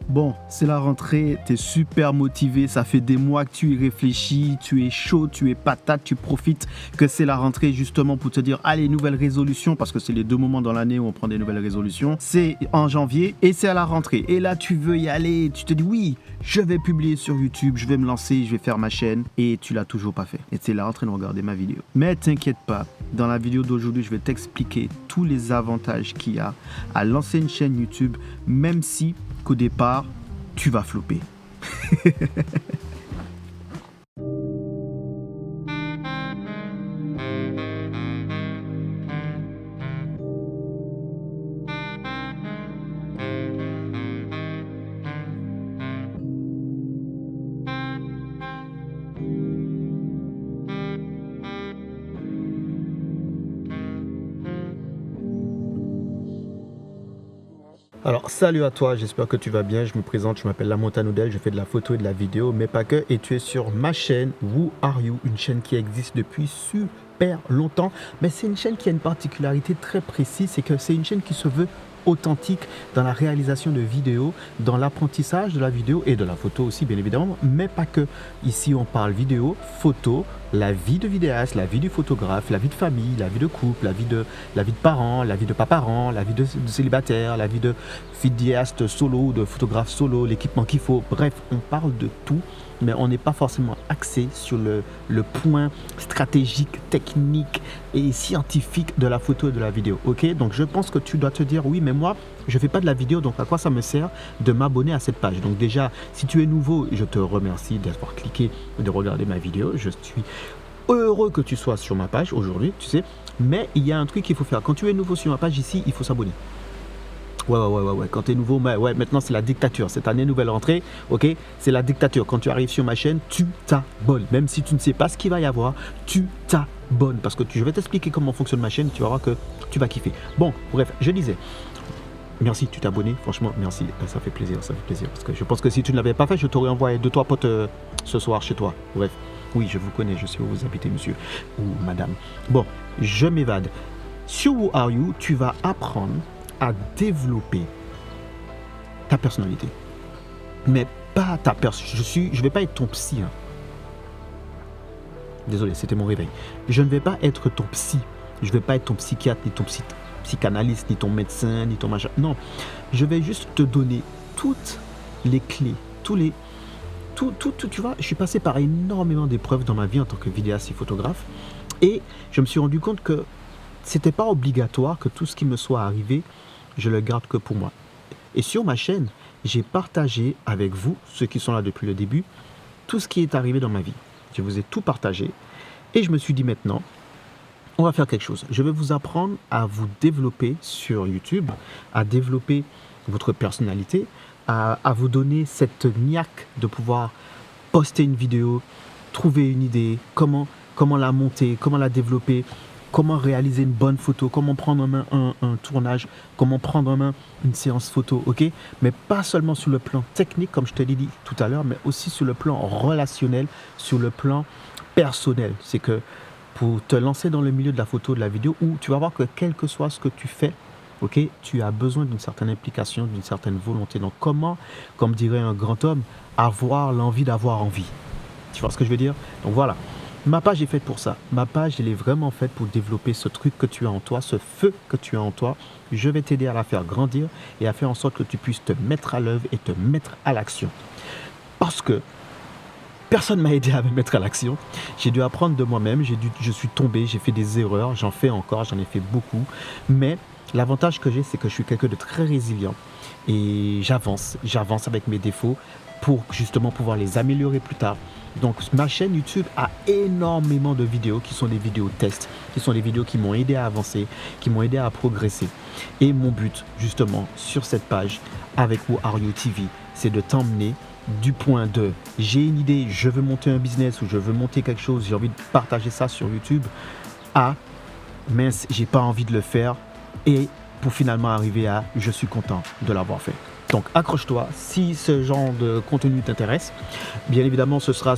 Bon, c'est la rentrée, tu es super motivé, ça fait des mois que tu y réfléchis, tu es chaud, tu es patate, tu profites que c'est la rentrée justement pour te dire allez, nouvelles résolutions, parce que c'est les 2 moments dans l'année où on prend des nouvelles résolutions. C'est en janvier et c'est à la rentrée. Et là, tu veux y aller, tu te dis oui, je vais publier sur YouTube, je vais me lancer, je vais faire ma chaîne et tu l'as toujours pas fait. Et tu es là en train de regarder ma vidéo. Mais t'inquiète pas, dans la vidéo d'aujourd'hui, je vais t'expliquer tous les avantages qu'il y a à lancer une chaîne YouTube, même si qu'au départ, tu vas flopper. Alors salut à toi, j'espère que tu vas bien, je me présente, je m'appelle Lamont Anoudel, je fais de la photo et de la vidéo, mais pas que, et tu es sur ma chaîne Who Are You, une chaîne qui existe depuis super longtemps, mais c'est une chaîne qui a une particularité très précise, c'est que c'est une chaîne qui se veut authentique dans la réalisation de vidéos, dans l'apprentissage de la vidéo et de la photo aussi bien évidemment, mais pas que. Ici on parle vidéo, photo, la vie de vidéaste, la vie du photographe, la vie de famille, la vie de couple, la vie de parents, la vie de pas-parents, la vie de célibataire, la vie de vidéaste solo, de photographe solo, l'équipement qu'il faut, bref, on parle de tout, mais on n'est pas forcément axé sur le point stratégique, technique et scientifique de la photo et de la vidéo, ok? Donc je pense que tu dois te dire, oui, mais moi, je ne fais pas de la vidéo, donc à quoi ça me sert de m'abonner à cette page? Donc déjà, si tu es nouveau, je te remercie d'avoir cliqué et de regarder ma vidéo. Je suis heureux que tu sois sur ma page aujourd'hui, tu sais, mais il y a un truc qu'il faut faire. Quand tu es nouveau sur ma page ici, il faut s'abonner. Ouais. Quand tu es nouveau, ouais, maintenant c'est la dictature. Cette année, nouvelle rentrée, ok? C'est la dictature. Quand tu arrives sur ma chaîne, tu t'abonnes. Même si tu ne sais pas ce qu'il va y avoir, tu t'abonnes. Parce que je vais t'expliquer comment fonctionne ma chaîne. Tu vas voir que tu vas kiffer. Bon, bref, je disais. Merci, tu t'es abonné. Franchement, merci. Ça fait plaisir, ça fait plaisir. Parce que je pense que si tu ne l'avais pas fait, je t'aurais envoyé 2-3 potes ce soir chez toi. Bref, oui, je vous connais. Je sais où vous habitez, monsieur ou madame. Bon, je m'évade. Sur Who Are You, tu vas apprendre à développer ta personnalité. Mais pas ta personnalité. Je vais pas être ton psy. Hein. Désolé, c'était mon réveil. Je ne vais pas être ton psy. Je ne vais pas être ton psychiatre, ni ton psychanalyste, ni ton médecin, ni ton machin. Non, je vais juste te donner toutes les clés, tu vois, je suis passé par énormément d'épreuves dans ma vie en tant que vidéaste et photographe. Et je me suis rendu compte que c'était pas obligatoire que tout ce qui me soit arrivé, je le garde que pour moi. Et sur ma chaîne, j'ai partagé avec vous, ceux qui sont là depuis le début, tout ce qui est arrivé dans ma vie. Je vous ai tout partagé. Et je me suis dit maintenant, on va faire quelque chose. Je vais vous apprendre à vous développer sur YouTube, à développer votre personnalité, à vous donner cette niaque de pouvoir poster une vidéo, trouver une idée, comment la monter, comment la développer, comment réaliser une bonne photo, comment prendre en main un tournage, comment prendre en main une séance photo, ok? Mais pas seulement sur le plan technique, comme je te l'ai dit tout à l'heure, mais aussi sur le plan relationnel, sur le plan personnel. C'est que pour te lancer dans le milieu de la photo, de la vidéo, où tu vas voir que quel que soit ce que tu fais, ok, tu as besoin d'une certaine implication, d'une certaine volonté. Donc comment, comme dirait un grand homme, avoir l'envie d'avoir envie? Tu vois ce que je veux dire? Donc voilà. Ma page est faite pour ça. Ma page, elle est vraiment faite pour développer ce truc que tu as en toi, ce feu que tu as en toi. Je vais t'aider à la faire grandir et à faire en sorte que tu puisses te mettre à l'œuvre et te mettre à l'action. Parce que personne ne m'a aidé à me mettre à l'action. J'ai dû apprendre de moi-même. Je suis tombé, j'ai fait des erreurs. J'en fais encore, j'en ai fait beaucoup. Mais l'avantage que j'ai, c'est que je suis quelqu'un de très résilient. Et j'avance avec mes défauts pour justement pouvoir les améliorer plus tard. Donc ma chaîne YouTube a énormément de vidéos qui sont des vidéos tests, qui sont des vidéos qui m'ont aidé à avancer, qui m'ont aidé à progresser. Et mon but justement sur cette page avec Who Are You TV, c'est de t'emmener du point de j'ai une idée, je veux monter un business ou je veux monter quelque chose, j'ai envie de partager ça sur YouTube, à mince, j'ai pas envie de le faire, et pour finalement arriver à je suis content de l'avoir fait. Donc accroche-toi si ce genre de contenu t'intéresse. Bien évidemment, ce sera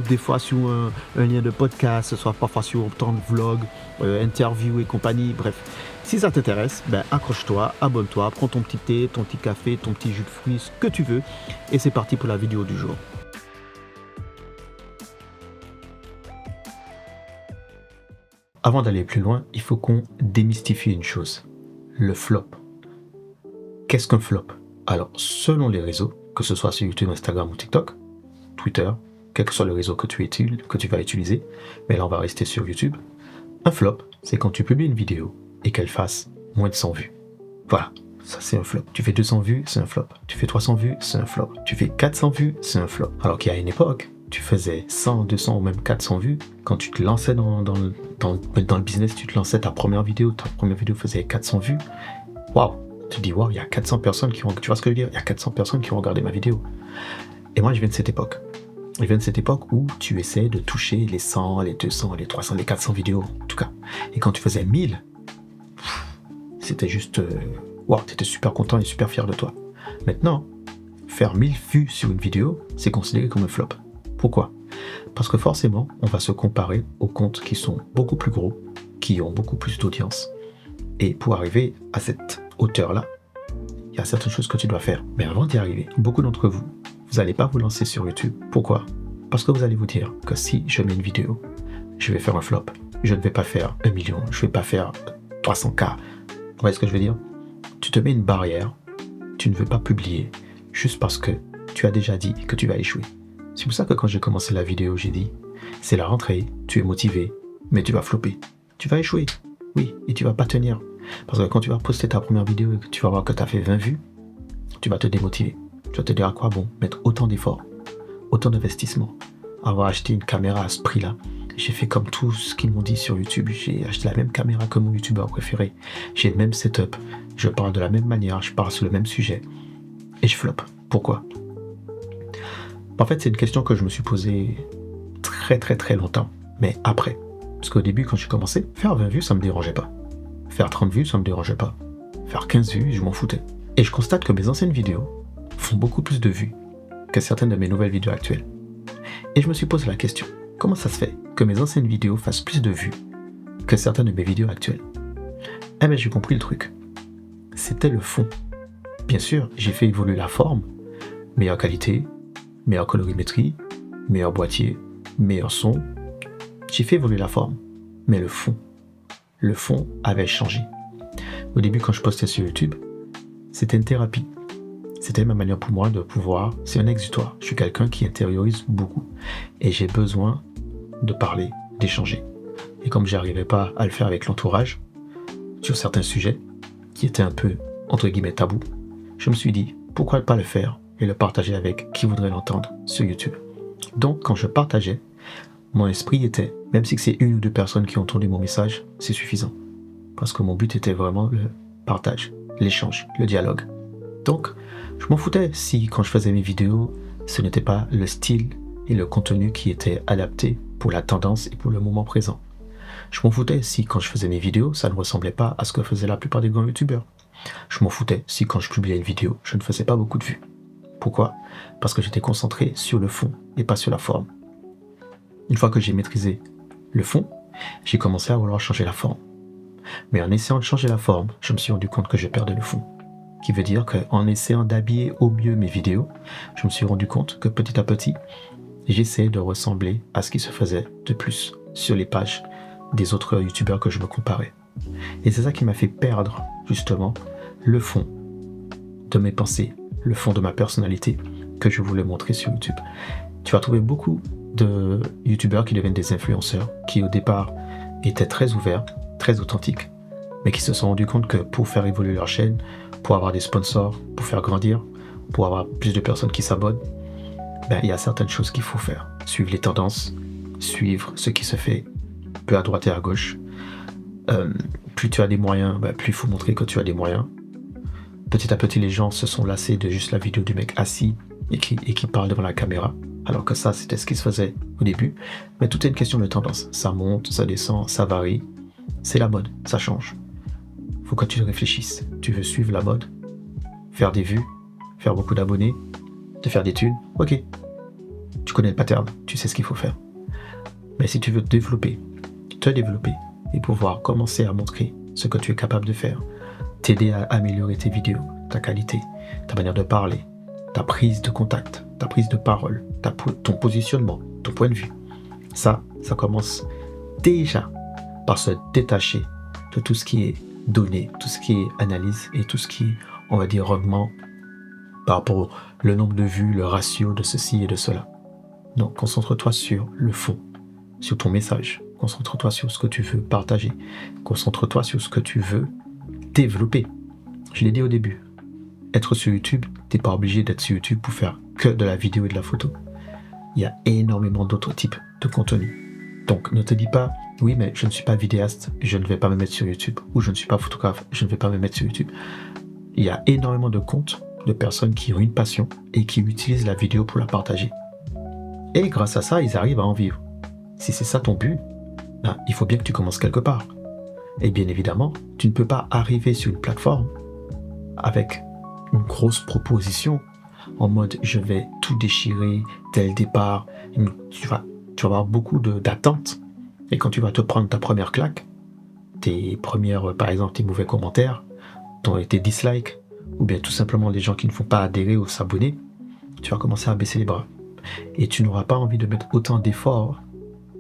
des fois sous un lien de podcast, ce sera parfois sur autant de vlog, interview et compagnie, bref. Si ça t'intéresse, accroche-toi, abonne-toi, prends ton petit thé, ton petit café, ton petit jus de fruits, ce que tu veux. Et c'est parti pour la vidéo du jour. Avant d'aller plus loin, il faut qu'on démystifie une chose. Le flop. Qu'est-ce qu'un flop? Alors, selon les réseaux, que ce soit sur YouTube, Instagram ou TikTok, Twitter, quel que soit le réseau que tu vas utiliser, mais là on va rester sur YouTube, un flop, c'est quand tu publies une vidéo et qu'elle fasse moins de 100 vues. Voilà, ça c'est un flop. Tu fais 200 vues, c'est un flop. Tu fais 300 vues, c'est un flop. Tu fais 400 vues, c'est un flop. Alors qu'il y a une époque, tu faisais 100, 200 ou même 400 vues, quand tu te lançais dans le business, tu te lançais ta première vidéo faisait 400 vues, waouh! Tu te dis, waouh, il y a 400 personnes tu vois ce que je veux dire? Il y a 400 personnes qui ont regardé ma vidéo. Et moi, je viens de cette époque. Je viens de cette époque où tu essaies de toucher les 100, les 200, les 300, les 400 vidéos, en tout cas. Et quand tu faisais 1000, c'était juste, waouh, tu étais super content et super fier de toi. Maintenant, faire 1000 vues sur une vidéo, c'est considéré comme un flop. Pourquoi? Parce que forcément, on va se comparer aux comptes qui sont beaucoup plus gros, qui ont beaucoup plus d'audience. Et pour arriver à cette hauteur-là, il y a certaines choses que tu dois faire. Mais avant d'y arriver, beaucoup d'entre vous, vous n'allez pas vous lancer sur YouTube. Pourquoi? Parce que vous allez vous dire que si je mets une vidéo, je vais faire un flop. Je ne vais pas faire 1 million, je ne vais pas faire 300K. Vous voyez ce que je veux dire? Tu te mets une barrière, tu ne veux pas publier, juste parce que tu as déjà dit que tu vas échouer. C'est pour ça que quand j'ai commencé la vidéo, j'ai dit, c'est la rentrée, tu es motivé, mais tu vas flopper. Tu vas échouer, oui, et tu vas pas tenir. Parce que quand tu vas poster ta première vidéo et que tu vas voir que tu as fait 20 vues, tu vas te démotiver. Tu vas te dire à quoi bon mettre autant d'efforts, autant d'investissements, avoir acheté une caméra à ce prix-là. J'ai fait comme tout ce qu'ils m'ont dit sur YouTube. J'ai acheté la même caméra que mon youtubeur préféré. J'ai le même setup. Je parle de la même manière. Je parle sur le même sujet. Et je floppe. Pourquoi? En fait, c'est une question que je me suis posée très très très longtemps. Mais après. Parce qu'au début, quand j'ai commencé, faire 20 vues, ça me dérangeait pas. Faire 30 vues, ça me dérangeait pas. Faire 15 vues, je m'en foutais. Et je constate que mes anciennes vidéos font beaucoup plus de vues que certaines de mes nouvelles vidéos actuelles. Et je me suis posé la question, comment ça se fait que mes anciennes vidéos fassent plus de vues que certaines de mes vidéos actuelles? Eh bien, j'ai compris le truc. C'était le fond. Bien sûr, j'ai fait évoluer la forme, meilleure qualité, meilleure colorimétrie, meilleur boîtier, meilleur son. J'ai fait évoluer la forme, mais le fond avait changé. Au début, quand je postais sur YouTube, c'était une thérapie. C'était ma manière pour moi de pouvoir... C'est un exutoire. Je suis quelqu'un qui intériorise beaucoup. Et j'ai besoin de parler, d'échanger. Et comme j'arrivais pas à le faire avec l'entourage, sur certains sujets, qui étaient un peu, entre guillemets, tabous, je me suis dit, pourquoi pas le faire et le partager avec qui voudrait l'entendre sur YouTube. Donc, quand je partageais, mon esprit était, même si c'est 1 ou 2 personnes qui ont entendu mon message, c'est suffisant. Parce que mon but était vraiment le partage, l'échange, le dialogue. Donc, je m'en foutais si, quand je faisais mes vidéos, ce n'était pas le style et le contenu qui était adapté pour la tendance et pour le moment présent. Je m'en foutais si, quand je faisais mes vidéos, ça ne ressemblait pas à ce que faisaient la plupart des grands youtubeurs. Je m'en foutais si, quand je publiais une vidéo, je ne faisais pas beaucoup de vues. Pourquoi? Parce que j'étais concentré sur le fond et pas sur la forme. Une fois que j'ai maîtrisé le fond, j'ai commencé à vouloir changer la forme. Mais en essayant de changer la forme, je me suis rendu compte que je perdais le fond. Qui veut dire qu'en essayant d'habiller au mieux mes vidéos, je me suis rendu compte que petit à petit, j'essayais de ressembler à ce qui se faisait de plus sur les pages des autres youtubeurs que je me comparais. Et c'est ça qui m'a fait perdre, justement, le fond de mes pensées, le fond de ma personnalité que je voulais montrer sur YouTube. Tu vas trouver beaucoup de youtubeurs qui deviennent des influenceurs, qui au départ étaient très ouverts, très authentiques, mais qui se sont rendus compte que pour faire évoluer leur chaîne, pour avoir des sponsors, pour faire grandir, pour avoir plus de personnes qui s'abonnent, il y a certaines choses qu'il faut faire. Suivre les tendances, suivre ce qui se fait peu à droite et à gauche. Plus tu as des moyens, plus il faut montrer que tu as des moyens. Petit à petit, les gens se sont lassés de juste la vidéo du mec assis et qui parle devant la caméra. Alors que ça, c'était ce qui se faisait au début. Mais tout est une question de tendance. Ça monte, ça descend, ça varie. C'est la mode, ça change. Faut que tu réfléchisses. Tu veux suivre la mode, faire des vues, faire beaucoup d'abonnés, de faire des thunes, ok. Tu connais le pattern, tu sais ce qu'il faut faire. Mais si tu veux te développer et pouvoir commencer à montrer ce que tu es capable de faire, t'aider à améliorer tes vidéos, ta qualité, ta manière de parler, ta prise de contact, ta prise de parole, ton positionnement, ton point de vue, ça commence déjà par se détacher de tout ce qui est données, tout ce qui est analyse et tout ce qui est, on va dire, rendement par rapport au nombre de vues, le ratio de ceci et de cela. Non, concentre-toi sur le fond, sur ton message. Concentre-toi sur ce que tu veux partager. Concentre-toi sur ce que tu veux développer. Je l'ai dit au début, être sur YouTube, t'es pas obligé d'être sur YouTube pour faire que de la vidéo et de la photo. Il y a énormément d'autres types de contenus. Donc ne te dis pas, oui mais je ne suis pas vidéaste, je ne vais pas me mettre sur YouTube, ou je ne suis pas photographe, je ne vais pas me mettre sur YouTube. Il y a énormément de comptes de personnes qui ont une passion et qui utilisent la vidéo pour la partager. Et grâce à ça, ils arrivent à en vivre. Si c'est ça ton but, ben, il faut bien que tu commences quelque part. Et bien évidemment, tu ne peux pas arriver sur une plateforme avec une grosse proposition en mode je vais tout déchirer dès le départ. Tu vas avoir beaucoup d'attentes. Et quand tu vas te prendre ta première claque, tes premières, par exemple, tes mauvais commentaires, tes dislikes, ou bien tout simplement les gens qui ne font pas adhérer ou s'abonner, tu vas commencer à baisser les bras. Et tu n'auras pas envie de mettre autant d'efforts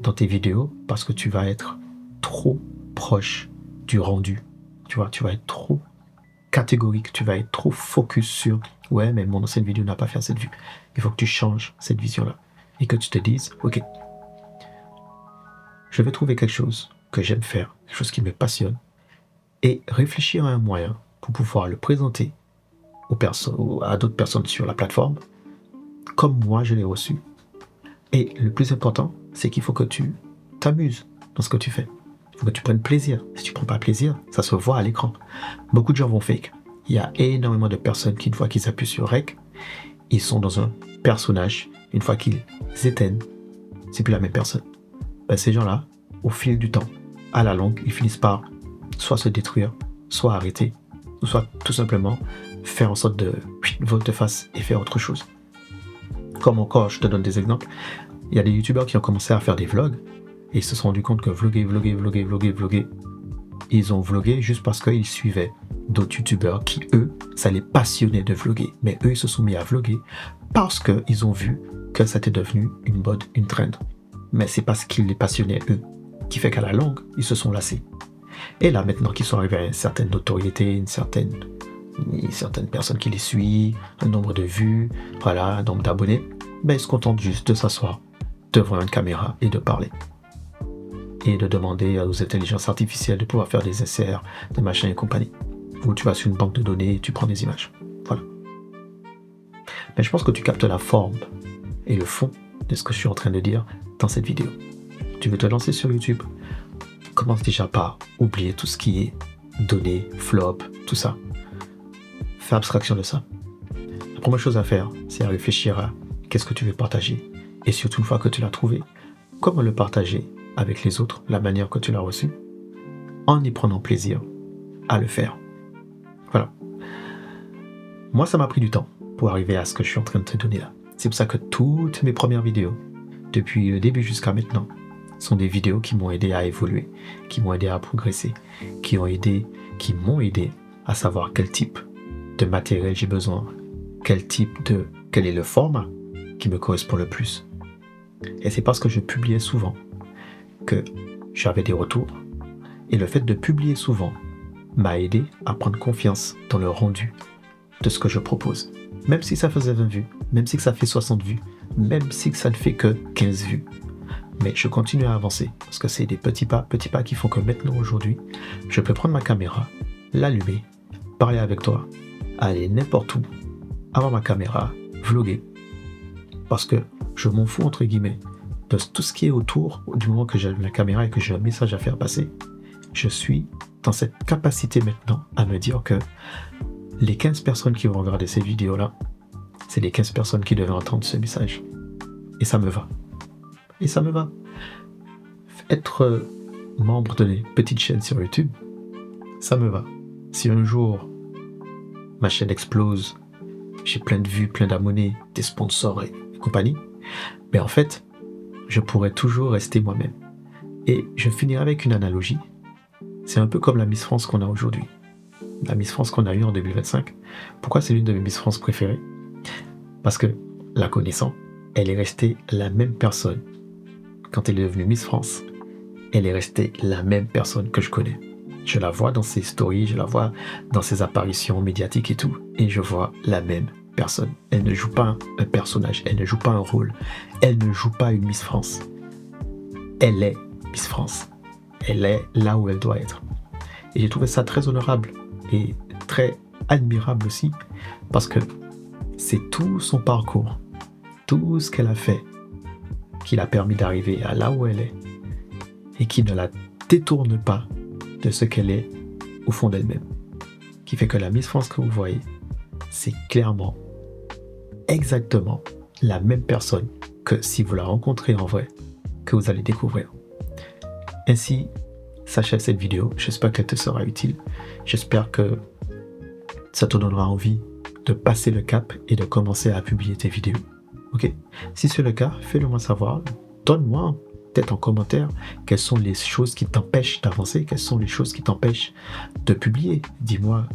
dans tes vidéos parce que tu vas être trop proche du rendu. Tu vas être trop catégorique, tu vas être trop focus sur « ouais, mais mon ancienne vidéo n'a pas fait cette vue ». Il faut que tu changes cette vision-là et que tu te dises « ok, je vais trouver quelque chose que j'aime faire, quelque chose qui me passionne et réfléchir à un moyen pour pouvoir le présenter à d'autres personnes sur la plateforme comme moi je l'ai reçu. Et le plus important, c'est qu'il faut que tu t'amuses dans ce que tu fais. Il faut que tu prennes plaisir. Si tu ne prends pas plaisir, ça se voit à l'écran. Beaucoup de gens vont fake. Il y a énormément de personnes qui, une fois qu'ils appuient sur Rec, ils sont dans un personnage. Une fois qu'ils éteignent, c'est plus la même personne. Ben, ces gens-là, au fil du temps, à la longue, ils finissent par soit se détruire, soit arrêter, ou soit tout simplement faire en sorte de volte-face et faire autre chose. Comme encore, je te donne des exemples, il y a des youtubeurs qui ont commencé à faire des vlogs et ils se sont rendus compte que vloguer, ils ont vlogué juste parce qu'ils suivaient d'autres youtubeurs qui, eux, ça les passionnait de vloguer. Mais eux, ils se sont mis à vloguer parce qu'ils ont vu que c'était devenu une mode, une trend. Mais c'est parce qu'ils les passionnaient, eux, qui fait qu'à la longue, ils se sont lassés. Et là, maintenant qu'ils sont arrivés à une certaine notoriété, une certaine personne qui les suit, un nombre de vues, voilà, un nombre d'abonnés, ben ils se contentent juste de s'asseoir devant une caméra et de parler. Et de demander aux intelligences artificielles de pouvoir faire des inserts, des machins et compagnie. Ou tu vas sur une banque de données et tu prends des images. Voilà. Mais je pense que tu captes la forme et le fond de ce que je suis en train de dire dans cette vidéo. Tu veux te lancer sur YouTube? Commence déjà par oublier tout ce qui est données, flop, tout ça. Fais abstraction de ça. La première chose à faire, c'est à réfléchir à qu'est-ce que tu veux partager. Et surtout, une fois que tu l'as trouvé, comment le partager avec les autres, la manière que tu l'as reçu, en y prenant plaisir à le faire. Voilà. Moi, ça m'a pris du temps pour arriver à ce que je suis en train de te donner là. C'est pour ça que toutes mes premières vidéos, depuis le début jusqu'à maintenant, sont des vidéos qui m'ont aidé à évoluer, qui m'ont aidé à progresser, qui m'ont aidé à savoir quel type de matériel j'ai besoin, quel est le format qui me correspond le plus. Et c'est parce que je publiais souvent que j'avais des retours. Et le fait de publier souvent m'a aidé à prendre confiance dans le rendu de ce que je propose. Même si ça faisait 20 vues, même si ça fait 60 vues, même si ça ne fait que 15 vues. Mais je continue à avancer parce que c'est des petits pas qui font que maintenant, aujourd'hui, je peux prendre ma caméra, l'allumer, parler avec toi, aller n'importe où, avoir ma caméra, vlogger. Parce que je m'en fous, entre guillemets, de tout ce qui est autour du moment que j'ai la caméra et que j'ai un message à faire passer. Je suis dans cette capacité maintenant à me dire que les 15 personnes qui vont regarder ces vidéos-là, c'est les 15 personnes qui devaient entendre ce message. Et ça me va. Et ça me va. Être membre de petites chaînes sur YouTube, ça me va. Si un jour ma chaîne explose j'ai plein de vues, plein d'abonnés, des sponsors et compagnie. Mais en fait, je pourrais toujours rester moi-même. Et je finirai avec une analogie. C'est un peu comme la Miss France qu'on a aujourd'hui. La Miss France qu'on a eue en 2025. Pourquoi c'est l'une de mes Miss France préférées? Parce que, la connaissant, elle est restée la même personne. Quand elle est devenue Miss France, elle est restée la même personne que je connais. Je la vois dans ses stories, je la vois dans ses apparitions médiatiques et tout, et je vois la même personne. Elle ne joue pas un personnage, elle ne joue pas un rôle, elle ne joue pas une Miss France. Elle est Miss France. Elle est là où elle doit être. Et j'ai trouvé ça très honorable et très admirable aussi, parce que c'est tout son parcours, tout ce qu'elle a fait, qui l'a permis d'arriver à là où elle est, et qui ne la détourne pas de ce qu'elle est au fond d'elle-même. Qui fait que la Miss France que vous voyez, c'est clairement, exactement la même personne que si vous la rencontrez en vrai, que vous allez découvrir. Ainsi s'achève cette vidéo. J'espère qu'elle te sera utile. J'espère que ça te donnera envie de passer le cap et de commencer à publier tes vidéos. Ok? Si c'est le cas, fais-le moi savoir. Donne-moi peut-être en commentaire quelles sont les choses qui t'empêchent d'avancer, quelles sont les choses qui t'empêchent de publier. Dis-moi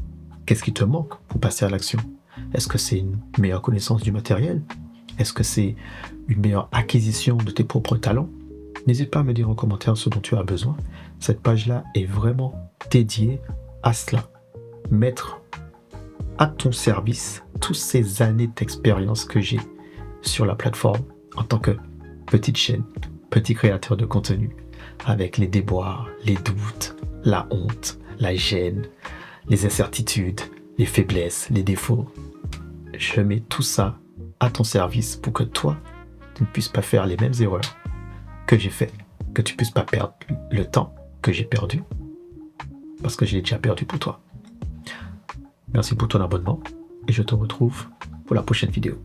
qu'est-ce qui te manque pour passer à l'action. Est-ce que c'est une meilleure connaissance du matériel? Est-ce que c'est une meilleure acquisition de tes propres talents? N'hésite pas à me dire en commentaire ce dont tu as besoin. Cette page-là est vraiment dédiée à cela. Mettre à ton service toutes ces années d'expérience que j'ai sur la plateforme en tant que petite chaîne, petit créateur de contenu, avec les déboires, les doutes, la honte, la gêne, les incertitudes, les faiblesses, les défauts. Je mets tout ça à ton service pour que toi, tu ne puisses pas faire les mêmes erreurs que j'ai fait, que tu ne puisses pas perdre le temps que j'ai perdu, parce que je l'ai déjà perdu pour toi. Merci pour ton abonnement et je te retrouve pour la prochaine vidéo.